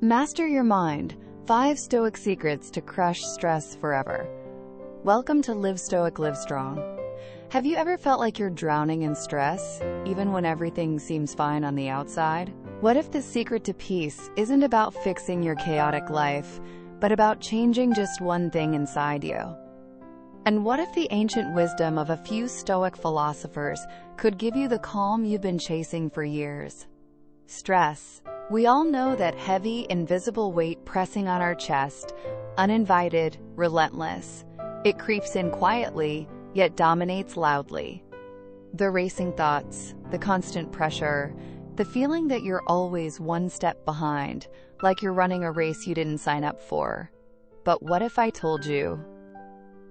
Master your mind. 5 Stoic secrets to crush stress forever. Welcome to Live Stoic, Live Strong. Have you ever felt like you're drowning in stress, even when everything seems fine on the outside? What if the secret to peace isn't about fixing your chaotic life, but about changing just one thing inside you? And what if the ancient wisdom of a few Stoic philosophers could give you the calm you've been chasing for years? Stress. We all know that heavy, invisible weight pressing on our chest, uninvited, relentless. It creeps in quietly, yet dominates loudly. The racing thoughts, the constant pressure, the feeling that you're always one step behind, like you're running a race you didn't sign up for. But what if I told you?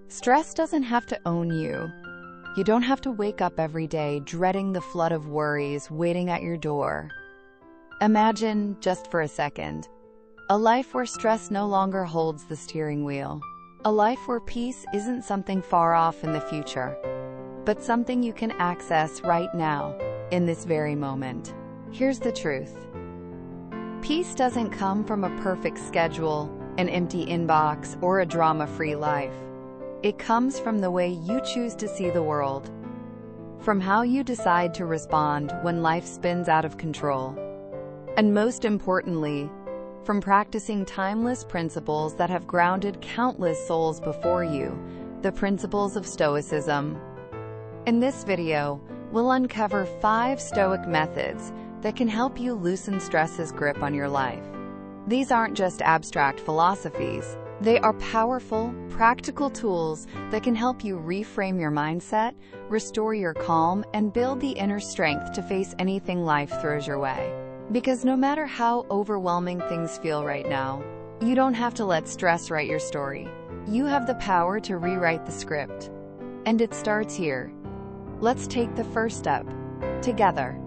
Stress doesn't have to own you. You don't have to wake up every day dreading the flood of worries waiting at your door. Imagine, just for a second, a life where stress no longer holds the steering wheel. A life where peace isn't something far off in the future, but something you can access right now, in this very moment. Here's the truth. Peace doesn't come from a perfect schedule, an empty inbox, or a drama-free life. It comes from the way you choose to see the world, from how you decide to respond when life spins out of control. And most importantly, from practicing timeless principles that have grounded countless souls before you, the principles of Stoicism. In this video, we'll uncover 5 Stoic methods that can help you loosen stress's grip on your life. These aren't just abstract philosophies. They are powerful, practical tools that can help you reframe your mindset, restore your calm, and build the inner strength to face anything life throws your way. Because no matter how overwhelming things feel right now, you don't have to let stress write your story. You have the power to rewrite the script. And it starts here. Let's take the first step, together.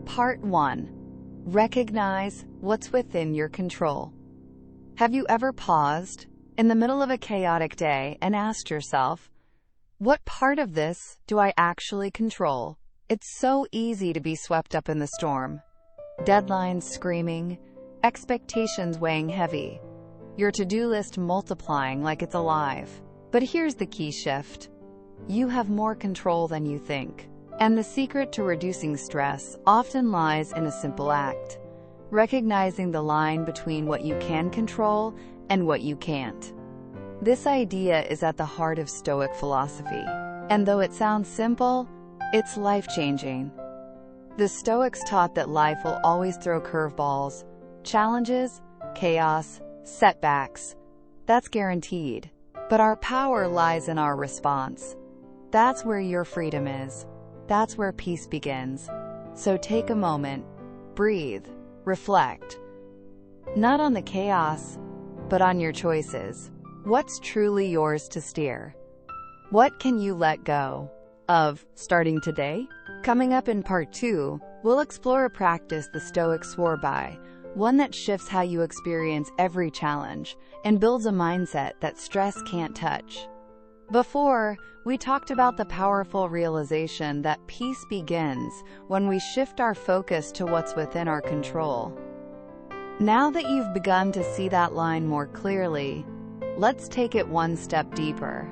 Part 1. Recognize what's within your control. Have you ever paused in the middle of a chaotic day and asked yourself, what part of this do I actually control? It's so easy to be swept up in the storm. Deadlines screaming, expectations weighing heavy, your to-do list multiplying like it's alive. But here's the key shift. You have more control than you think. And the secret to reducing stress often lies in a simple act: recognizing the line between what you can control and what you can't. This idea is at the heart of Stoic philosophy. And though it sounds simple, it's life-changing. The Stoics taught that life will always throw curveballs, challenges, chaos, setbacks. That's guaranteed. But our power lies in our response. That's where your freedom is. That's where peace begins. So take a moment, breathe, reflect. Not on the chaos, but on your choices. What's truly yours to steer? What can you let go of starting today? Coming up in Part 2, we'll explore a practice the Stoics swore by, one that shifts how you experience every challenge and builds a mindset that stress can't touch. Before, we talked about the powerful realization that peace begins when we shift our focus to what's within our control. Now that you've begun to see that line more clearly, let's take it one step deeper.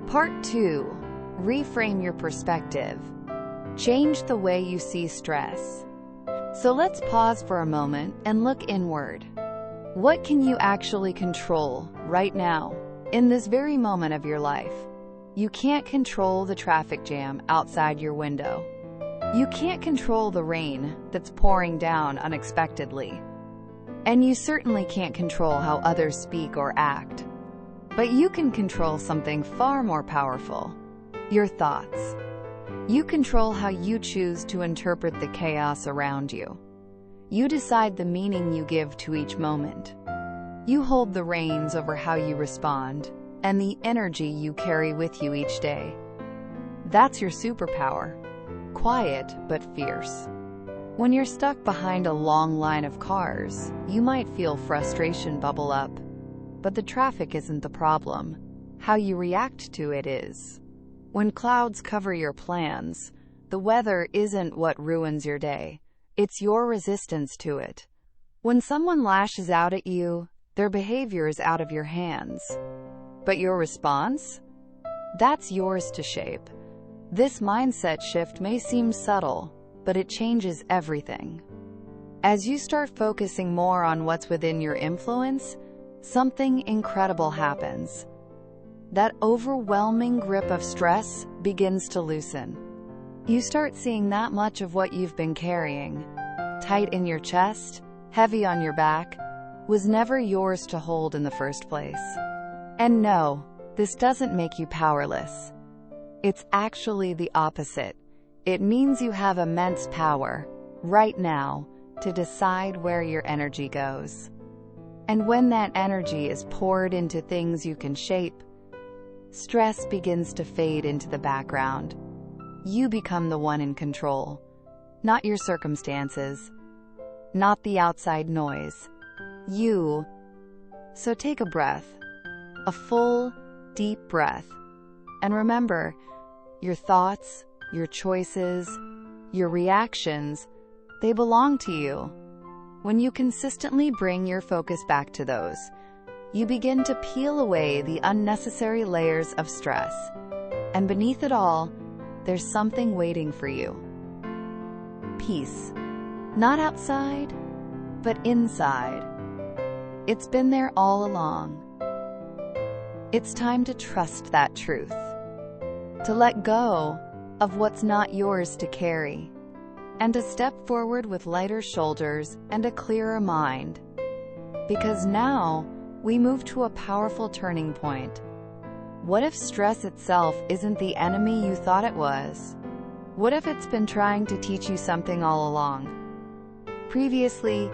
Part 2. Reframe your perspective. Change the way you see stress. So let's pause for a moment and look inward. What can you actually control right now, in this very moment of your life? You can't control the traffic jam outside your window. You can't control the rain that's pouring down unexpectedly. And you certainly can't control how others speak or act. But you can control something far more powerful: your thoughts. You control how you choose to interpret the chaos around you. You decide the meaning you give to each moment. You hold the reins over how you respond and the energy you carry with you each day. That's your superpower. Quiet but fierce. When you're stuck behind a long line of cars, you might feel frustration bubble up. But the traffic isn't the problem. How you react to it is. When clouds cover your plans, the weather isn't what ruins your day. It's your resistance to it. When someone lashes out at you, their behavior is out of your hands. But your response? That's yours to shape. This mindset shift may seem subtle, but it changes everything. As you start focusing more on what's within your influence, something incredible happens. That overwhelming grip of stress begins to loosen. You start seeing that much of what you've been carrying, tight in your chest, heavy on your back, was never yours to hold in the first place. And no, this doesn't make you powerless. It's actually the opposite. It means you have immense power, right now, to decide where your energy goes. And when that energy is poured into things you can shape, stress begins to fade into the background. You become the one in control, not your circumstances, not the outside noise. You. So take a breath, a full, deep breath, and remember, your thoughts, your choices, your reactions, they belong to you. When you consistently bring your focus back to those, you begin to peel away the unnecessary layers of stress. And beneath it all, there's something waiting for you. Peace. Not outside, but inside. It's been there all along. It's time to trust that truth. To let go of what's not yours to carry. And to step forward with lighter shoulders and a clearer mind. Because now, we move to a powerful turning point. What if stress itself isn't the enemy you thought it was? What if it's been trying to teach you something all along? Previously,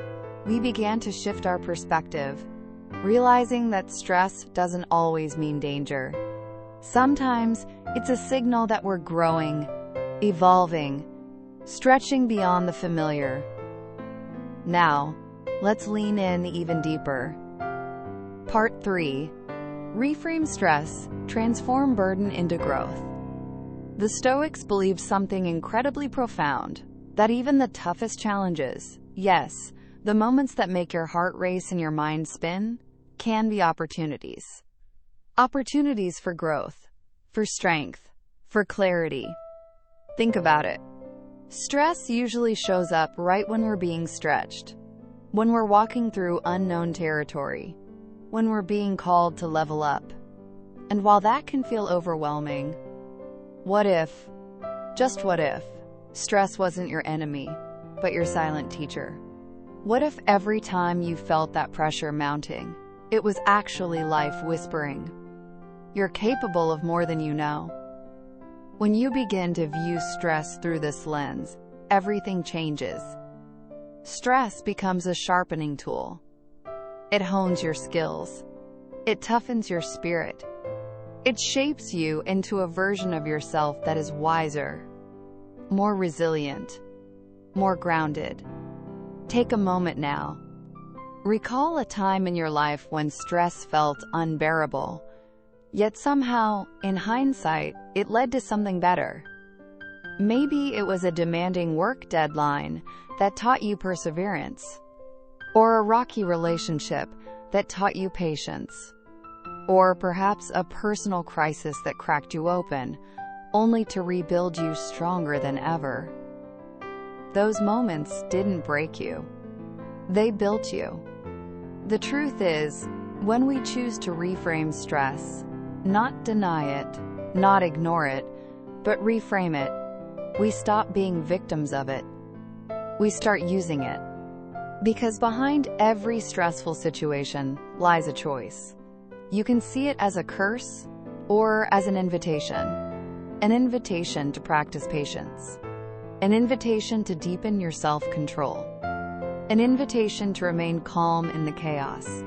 we began to shift our perspective, realizing that stress doesn't always mean danger. Sometimes, it's a signal that we're growing, evolving, stretching beyond the familiar. Now, let's lean in even deeper. Part 3. Reframe stress, transform burden into growth. The Stoics believed something incredibly profound, that even the toughest challenges, yes, the moments that make your heart race and your mind spin, can be opportunities. Opportunities for growth, for strength, for clarity. Think about it. Stress usually shows up right when we're being stretched, when we're walking through unknown territory, when we're being called to level up. And while that can feel overwhelming, what if, just what if, stress wasn't your enemy, but your silent teacher? What if every time you felt that pressure mounting, it was actually life whispering, "You're capable of more than you know"? When you begin to view stress through this lens, everything changes. Stress becomes a sharpening tool. It hones your skills. It toughens your spirit. It shapes you into a version of yourself that is wiser, more resilient, more grounded. Take a moment now. Recall a time in your life when stress felt unbearable, yet somehow, in hindsight, it led to something better. Maybe it was a demanding work deadline that taught you perseverance, or a rocky relationship that taught you patience, or perhaps a personal crisis that cracked you open, only to rebuild you stronger than ever. Those moments didn't break you. They built you. The truth is, when we choose to reframe stress, not deny it, not ignore it, but reframe it, we stop being victims of it. We start using it. Because behind every stressful situation lies a choice. You can see it as a curse or as an invitation. An invitation to practice patience. An invitation to deepen your self-control. An invitation to remain calm in the chaos.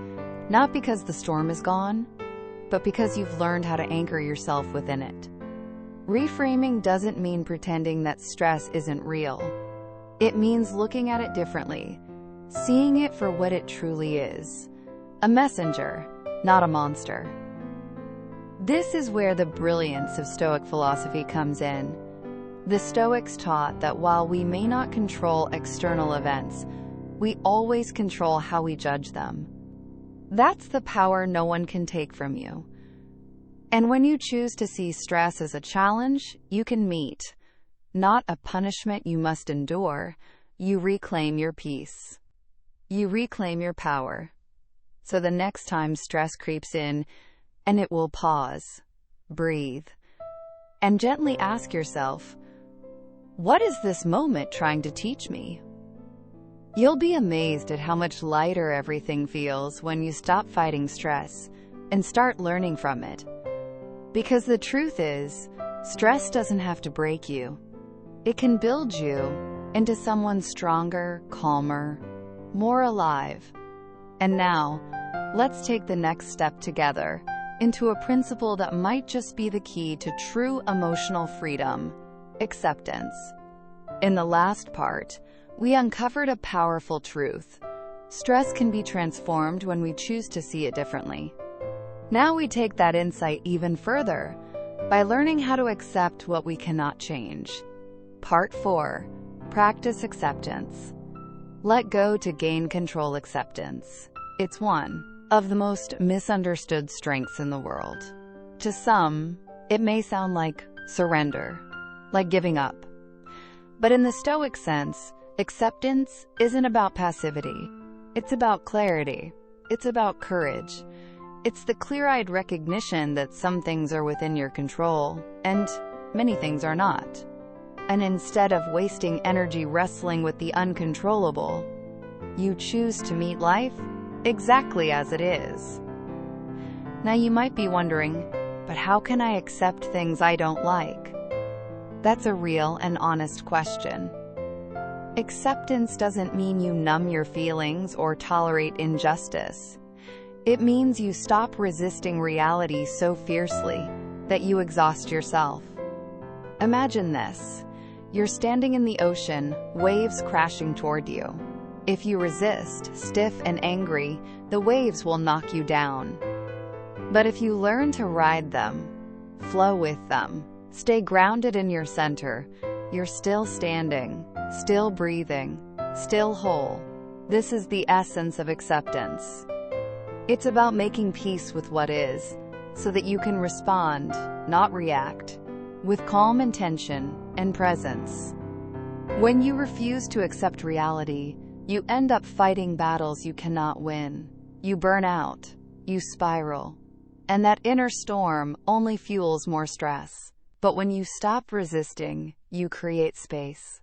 Not because the storm is gone, but because you've learned how to anchor yourself within it. Reframing doesn't mean pretending that stress isn't real. It means looking at it differently, seeing it for what it truly is. A messenger, not a monster. This is where the brilliance of Stoic philosophy comes in. The Stoics taught that while we may not control external events, we always control how we judge them. That's the power no one can take from you. And when you choose to see stress as a challenge you can meet, not a punishment you must endure, you reclaim your peace. You reclaim your power. So the next time stress creeps in, and it will pause, breathe, and gently ask yourself, what is this moment trying to teach me? You'll be amazed at how much lighter everything feels when you stop fighting stress and start learning from it. Because the truth is, stress doesn't have to break you. It can build you into someone stronger, calmer, more alive. And now, let's take the next step together into a principle that might just be the key to true emotional freedom: acceptance. In the last part, we uncovered a powerful truth. Stress can be transformed when we choose to see it differently. Now we take that insight even further by learning how to accept what we cannot change. Part 4. Practice acceptance. Let go to gain control. Acceptance. It's one of the most misunderstood strengths in the world. To some, it may sound like surrender, like giving up. But in the Stoic sense, acceptance isn't about passivity. It's about clarity. It's about courage. It's the clear-eyed recognition that some things are within your control, and many things are not. And instead of wasting energy wrestling with the uncontrollable, you choose to meet life exactly as it is. Now you might be wondering, but how can I accept things I don't like? That's a real and honest question. Acceptance doesn't mean you numb your feelings or tolerate injustice. It means you stop resisting reality so fiercely that you exhaust yourself. Imagine this. You're standing in the ocean, waves crashing toward you. If you resist, stiff and angry, the waves will knock you down. But if you learn to ride them, flow with them, stay grounded in your center, you're still standing, still breathing, still whole. This is the essence of acceptance. It's about making peace with what is, so that you can respond, not react, with calm intention and presence. When you refuse to accept reality, you end up fighting battles you cannot win. You burn out, you spiral, and that inner storm only fuels more stress. But when you stop resisting, you create space.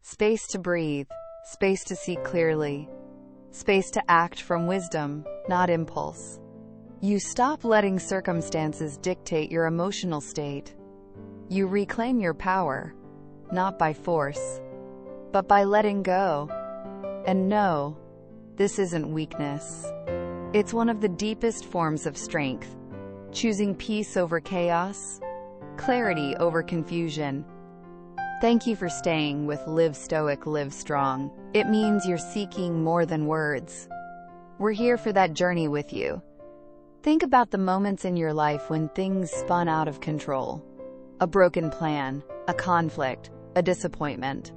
Space to breathe, space to see clearly, space to act from wisdom, not impulse. You stop letting circumstances dictate your emotional state. You reclaim your power, not by force, but by letting go. And no, this isn't weakness. It's one of the deepest forms of strength. Choosing peace over chaos, clarity over confusion. Thank you for staying with Live Stoic, Live Strong. It means you're seeking more than words. We're here for that journey with you. Think about the moments in your life when things spun out of control. A broken plan, a conflict, a disappointment.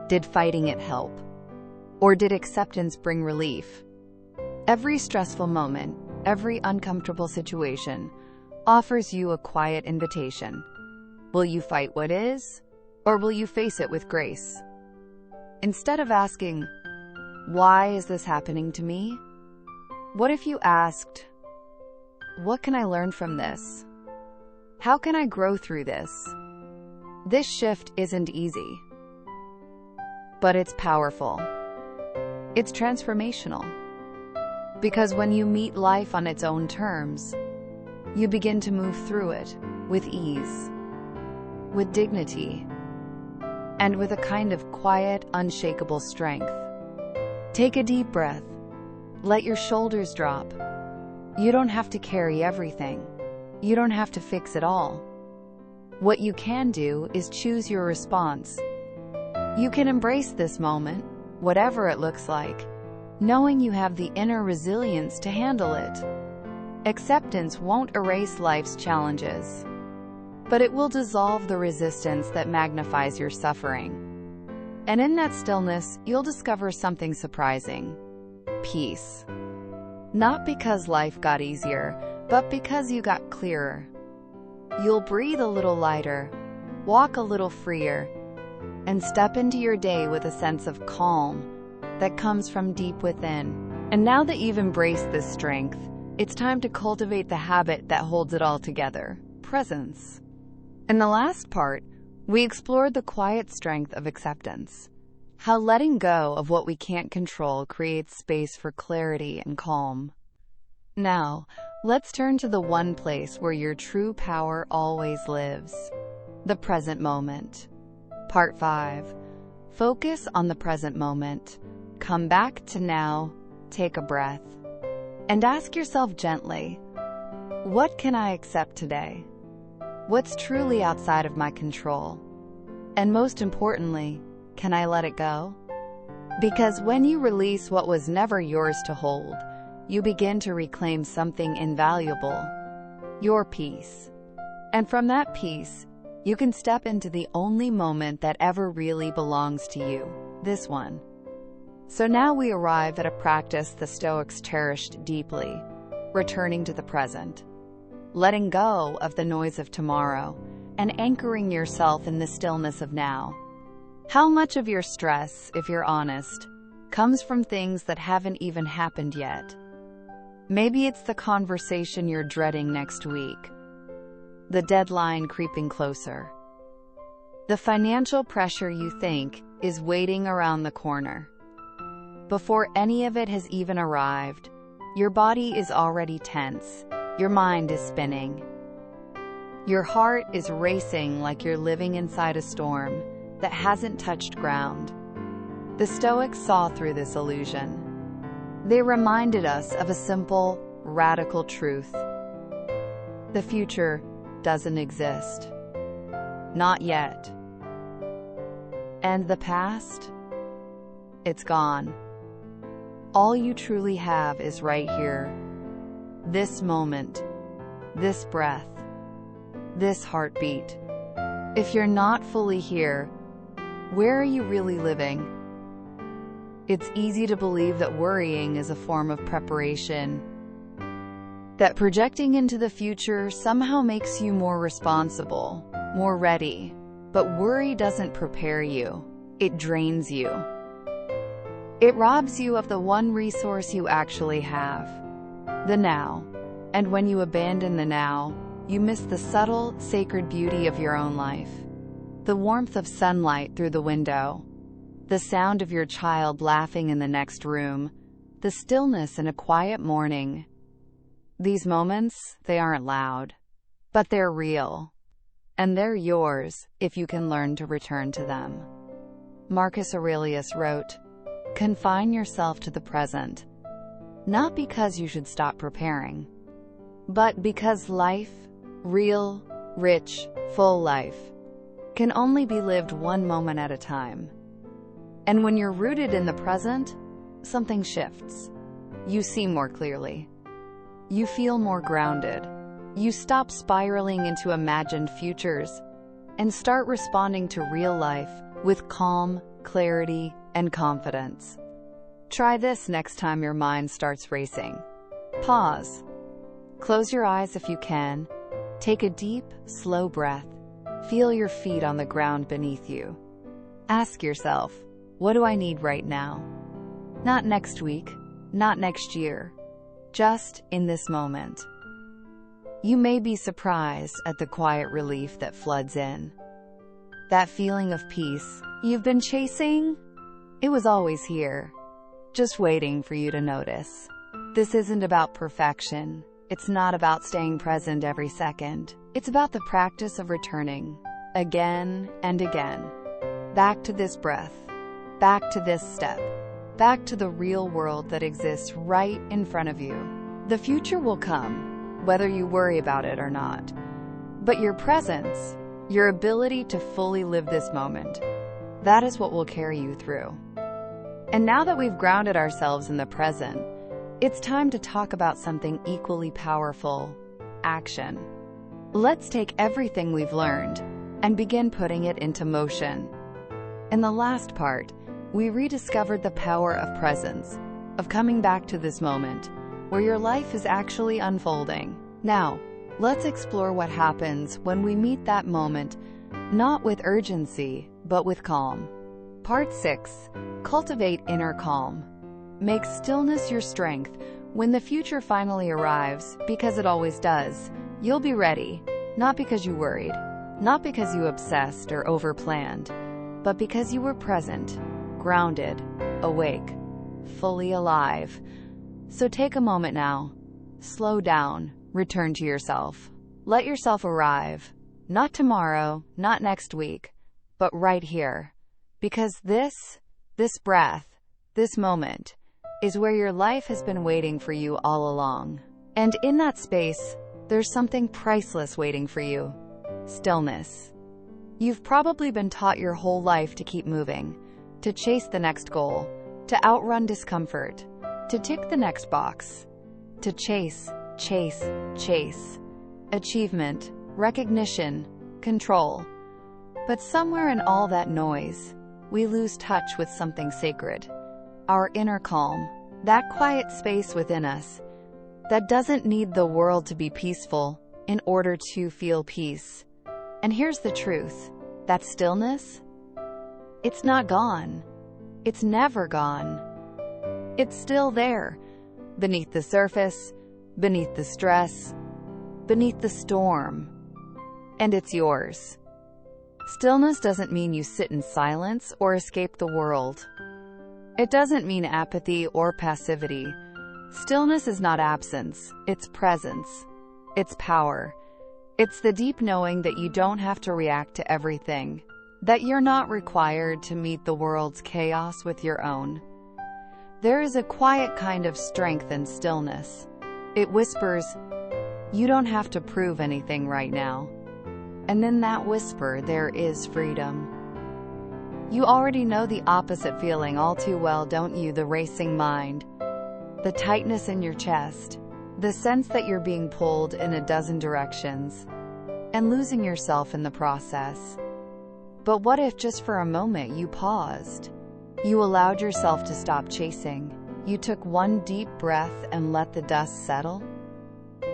Did fighting it help? Or did acceptance bring relief? Every stressful moment, every uncomfortable situation offers you a quiet invitation. Will you fight what is, or will you face it with grace? Instead of asking, why is this happening to me? What if you asked, what can I learn from this? How can I grow through this? This shift isn't easy, but it's powerful. It's transformational. Because when you meet life on its own terms, you begin to move through it with ease, with dignity, and with a kind of quiet, unshakable strength. Take a deep breath. Let your shoulders drop. You don't have to carry everything. You don't have to fix it all. What you can do is choose your response. You can embrace this moment, whatever it looks like, knowing you have the inner resilience to handle it. Acceptance won't erase life's challenges, but it will dissolve the resistance that magnifies your suffering. And in that stillness, you'll discover something surprising: peace. Not because life got easier, but because you got clearer. You'll breathe a little lighter, walk a little freer, and step into your day with a sense of calm that comes from deep within. And now that you've embraced this strength, it's time to cultivate the habit that holds it all together: presence. In the last part, we explored the quiet strength of acceptance, how letting go of what we can't control creates space for clarity and calm. Now, let's turn to the one place where your true power always lives: the present moment. Part 5. Focus on the present moment. Come back to now, take a breath, and ask yourself gently, what can I accept today? What's truly outside of my control? And most importantly, can I let it go? Because when you release what was never yours to hold, you begin to reclaim something invaluable: your peace. And from that peace, you can step into the only moment that ever really belongs to you, this one. So now we arrive at a practice the Stoics cherished deeply: returning to the present, letting go of the noise of tomorrow, and anchoring yourself in the stillness of now. How much of your stress, if you're honest, comes from things that haven't even happened yet? Maybe it's the conversation you're dreading next week, the deadline creeping closer, the financial pressure you think is waiting around the corner. Before any of it has even arrived, your body is already tense, your mind is spinning, your heart is racing like you're living inside a storm that hasn't touched ground. The Stoics saw through this illusion. They reminded us of a simple, radical truth: the future doesn't exist. Not yet. And the past? It's gone. All you truly have is right here. This moment, this breath, this heartbeat. If you're not fully here, where are you really living? It's easy to believe that worrying is a form of preparation, that projecting into the future somehow makes you more responsible, more ready. But worry doesn't prepare you. It drains you. It robs you of the one resource you actually have: the now. And when you abandon the now, you miss the subtle, sacred beauty of your own life. The warmth of sunlight through the window, the sound of your child laughing in the next room, the stillness in a quiet morning. These moments, they aren't loud, but they're real. And they're yours if you can learn to return to them. Marcus Aurelius wrote, "Confine yourself to the present, not because you should stop preparing, but because life, real, rich, full life, can only be lived one moment at a time." And when you're rooted in the present, something shifts. You see more clearly. You feel more grounded. You stop spiraling into imagined futures and start responding to real life with calm, clarity, and confidence. Try this next time your mind starts racing. Pause. Close your eyes if you can. Take a deep, slow breath. Feel your feet on the ground beneath you. Ask yourself, what do I need right now? Not next week, not next year, just in this moment. You may be surprised at the quiet relief that floods in. That feeling of peace you've been chasing? It was always here, just waiting for you to notice. This isn't about perfection. It's not about staying present every second. It's about the practice of returning, again and again, back to this breath, back to this step, back to the real world that exists right in front of you. The future will come, whether you worry about it or not. But your presence, your ability to fully live this moment, that is what will carry you through. And now that we've grounded ourselves in the present, it's time to talk about something equally powerful: action. Let's take everything we've learned and begin putting it into motion. In the last part, we rediscovered the power of presence, of coming back to this moment, where your life is actually unfolding. Now, let's explore what happens when we meet that moment, not with urgency, but with calm. Part 6. Cultivate inner calm. Make stillness your strength. When the future finally arrives, because it always does, you'll be ready, not because you worried, not because you obsessed or overplanned, but because you were present, grounded, awake, fully alive. So take a moment now. Slow down. Return to yourself. Let yourself arrive. Not tomorrow, not next week, but right here. Because this breath, this moment, is where your life has been waiting for you all along. And in that space, there's something priceless waiting for you. Stillness. You've probably been taught your whole life to keep moving, to chase the next goal, to outrun discomfort, to tick the next box, to chase. Achievement, recognition, control. But somewhere in all that noise, we lose touch with something sacred. Our inner calm, that quiet space within us, that doesn't need the world to be peaceful in order to feel peace. And here's the truth, that stillness, it's not gone. It's never gone. It's still there, beneath the surface, beneath the stress, beneath the storm. And it's yours. Stillness doesn't mean you sit in silence or escape the world. It doesn't mean apathy or passivity. Stillness is not absence, it's presence. It's power. It's the deep knowing that you don't have to react to everything, that you're not required to meet the world's chaos with your own. There is a quiet kind of strength in stillness. It whispers, you don't have to prove anything right now. And in that whisper, there is freedom. You already know the opposite feeling all too well, don't you? The racing mind, the tightness in your chest, the sense that you're being pulled in a dozen directions, and losing yourself in the process. But what if just for a moment you paused? You allowed yourself to stop chasing. You took one deep breath and let the dust settle.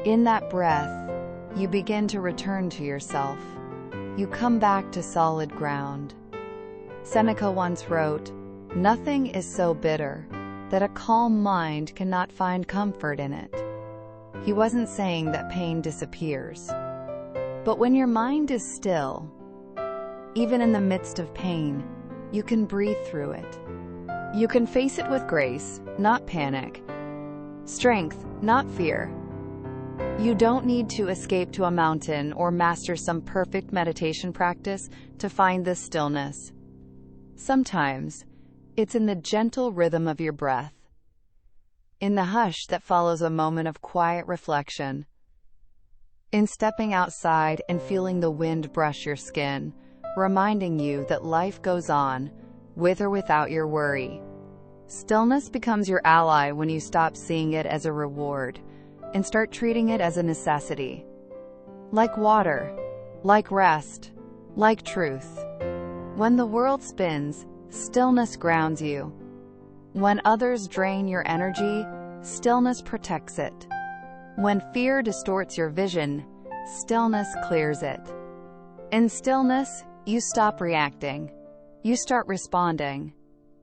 In that breath, you begin to return to yourself. You come back to solid ground. Seneca once wrote, "Nothing is so bitter that a calm mind cannot find comfort in it." He wasn't saying that pain disappears. But when your mind is still, even in the midst of pain, you can breathe through it. You can face it with grace, not panic. Strength, not fear. You don't need to escape to a mountain or master some perfect meditation practice to find this stillness. Sometimes, it's in the gentle rhythm of your breath, in the hush that follows a moment of quiet reflection, in stepping outside and feeling the wind brush your skin, reminding you that life goes on, with or without your worry. Stillness becomes your ally when you stop seeing it as a reward and start treating it as a necessity. Like water, like rest, like truth. When the world spins, stillness grounds you. When others drain your energy, stillness protects it. When fear distorts your vision, stillness clears it. In stillness, you stop reacting. You start responding.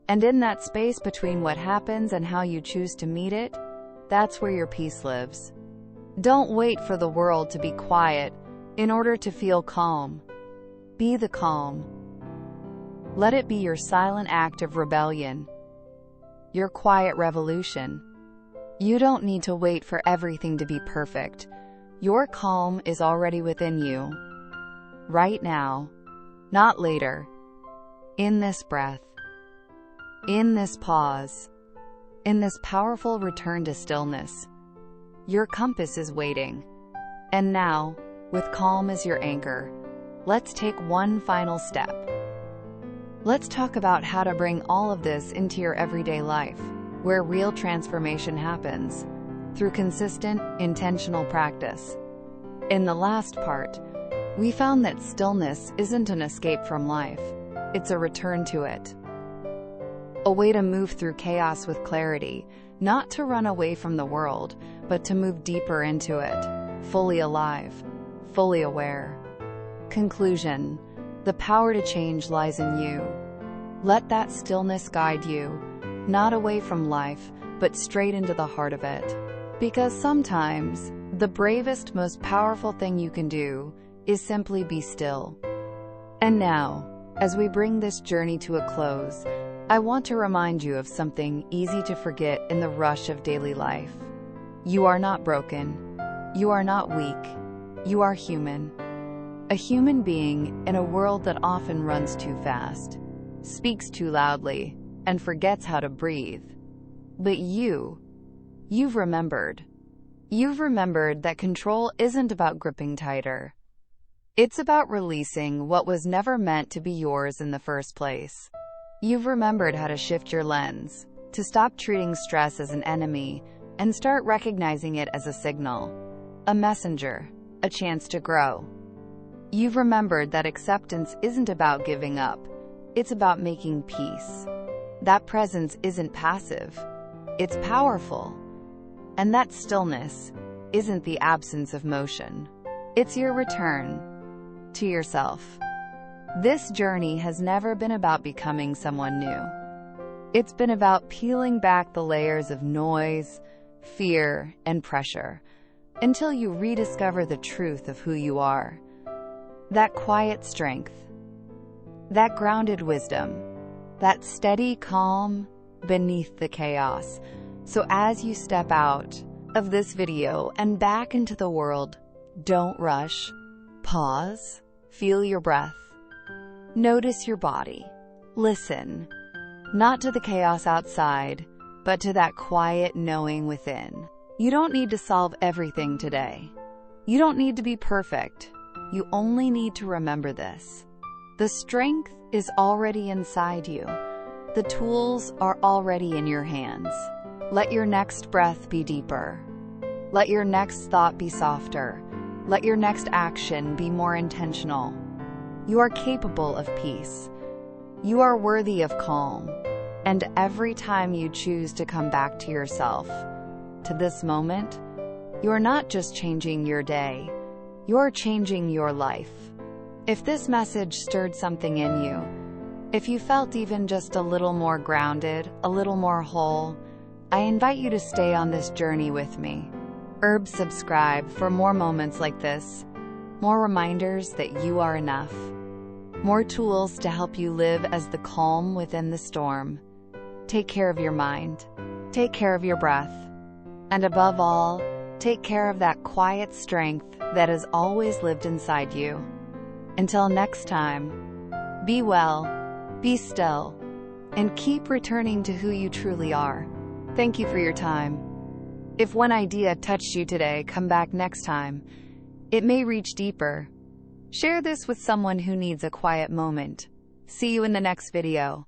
And in that space between what happens and how you choose to meet it, that's where your peace lives. Don't wait for the world to be quiet in order to feel calm. Be the calm. Let it be your silent act of rebellion, your quiet revolution. You don't need to wait for everything to be perfect. Your calm is already within you. Right now, not later. In this breath, in this pause, in this powerful return to stillness, your compass is waiting. And now, with calm as your anchor, let's take one final step. Let's talk about how to bring all of this into your everyday life, where real transformation happens, through consistent, intentional practice. In the last part, we found that stillness isn't an escape from life. it's a return to it. A way to move through chaos with clarity, not to run away from the world, but to move deeper into it, fully alive, fully aware. Conclusion: the power to change lies in you. Let that stillness guide you, not away from life, but straight into the heart of it. Because sometimes, the bravest, most powerful thing you can do is simply be still. And now, as we bring this journey to a close, I want to remind you of something easy to forget in the rush of daily life. You are not broken. You are not weak. You are human. A human being in a world that often runs too fast, speaks too loudly, and forgets how to breathe. But you've remembered. You've remembered that control isn't about gripping tighter. It's about releasing what was never meant to be yours in the first place. You've remembered how to shift your lens, to stop treating stress as an enemy and start recognizing it as a signal, a messenger, a chance to grow. You've remembered that acceptance isn't about giving up, it's about making peace. That presence isn't passive, it's powerful. And that stillness isn't the absence of motion, it's your return to yourself. This journey has never been about becoming someone new. It's been about peeling back the layers of noise, fear, and pressure until you rediscover the truth of who you are. That quiet strength, that grounded wisdom, that steady calm beneath the chaos. So as you step out of this video and back into the world, don't rush. Pause, feel your breath, notice your body, listen, not to the chaos outside, but to that quiet knowing within. You don't need to solve everything today. You don't need to be perfect. You only need to remember this. The strength is already inside you. The tools are already in your hands. Let your next breath be deeper. Let your next thought be softer. Let your next action be more intentional. You are capable of peace. You are worthy of calm. And every time you choose to come back to yourself, to this moment, you are not just changing your day, you're changing your life. If this message stirred something in you, if you felt even just a little more grounded, a little more whole, I invite you to stay on this journey with me. Subscribe for more moments like this, more reminders that you are enough, more tools to help you live as the calm within the storm. Take care of your mind, take care of your breath, and above all, take care of that quiet strength that has always lived inside you. Until next time, be well, be still, and keep returning to who you truly are. Thank you for your time. If one idea touched you today, come back next time. It may reach deeper. Share this with someone who needs a quiet moment. See you in the next video.